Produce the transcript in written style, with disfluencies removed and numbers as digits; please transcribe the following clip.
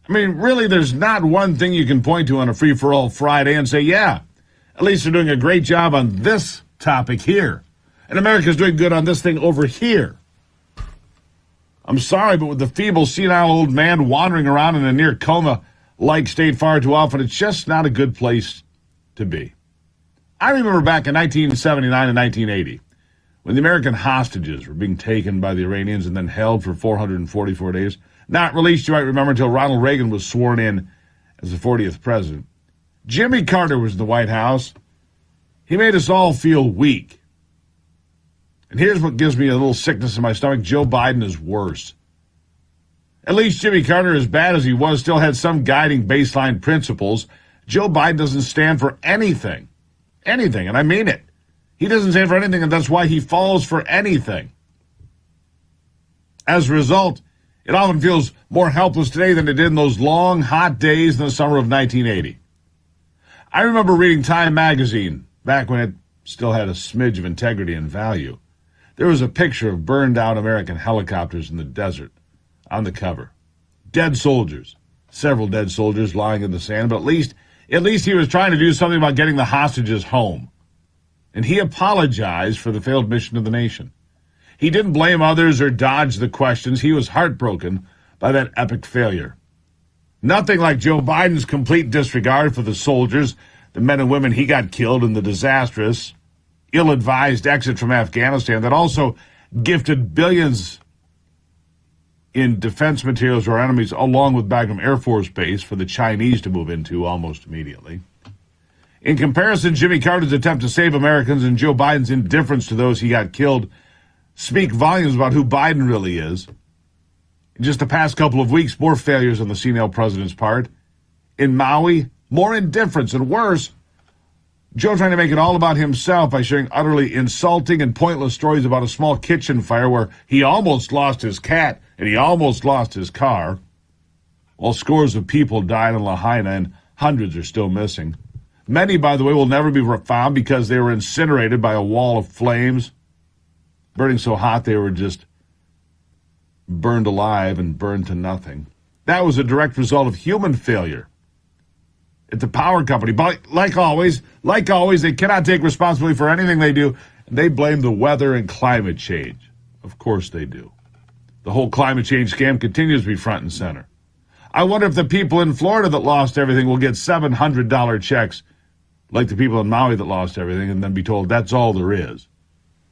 I mean, really, there's not one thing you can point to on a free-for-all Friday and say, yeah, at least they're doing a great job on this topic here. And America's doing good on this thing over here. I'm sorry, but with the feeble, senile old man wandering around in a near coma-like state far too often, it's just not a good place to be. I remember back in 1979 and 1980, when the American hostages were being taken by the Iranians and then held for 444 days, not released, you might remember, until Ronald Reagan was sworn in as the 40th president. Jimmy Carter was in the White House. He made us all feel weak. And here's what gives me a little sickness in my stomach. Joe Biden is worse. At least Jimmy Carter, as bad as he was, still had some guiding baseline principles. Joe Biden doesn't stand for anything. Anything, and I mean it. He doesn't stand for anything, and that's why he falls for anything. As a result, it often feels more helpless today than it did in those long, hot days in the summer of 1980. I remember reading Time magazine back when it still had a smidge of integrity and value. There was a picture of burned-out American helicopters in the desert on the cover. Dead soldiers, several dead soldiers lying in the sand, but at least he was trying to do something about getting the hostages home. And he apologized for the failed mission of the nation. He didn't blame others or dodge the questions. He was heartbroken by that epic failure. Nothing like Joe Biden's complete disregard for the soldiers, the men and women he got killed in the disastrous, ill-advised exit from Afghanistan that also gifted billions in defense materials to our enemies, along with Bagram Air Force Base for the Chinese to move into almost immediately. In comparison, Jimmy Carter's attempt to save Americans and Joe Biden's indifference to those he got killed speak volumes about who Biden really is. In just the past couple of weeks, more failures on the senile president's part. In Maui, more indifference, and worse, Joe trying to make it all about himself by sharing utterly insulting and pointless stories about a small kitchen fire where he almost lost his cat and he almost lost his car, while scores of people died in Lahaina and hundreds are still missing. Many, by the way, will never be found because they were incinerated by a wall of flames, burning so hot they were just burned alive and burned to nothing. That was a direct result of human failure at the power company. But like always, they cannot take responsibility for anything they do. And they blame the weather and climate change. Of course they do. The whole climate change scam continues to be front and center. I wonder if the people in Florida that lost everything will get $700 checks like the people in Maui that lost everything and then be told that's all there is.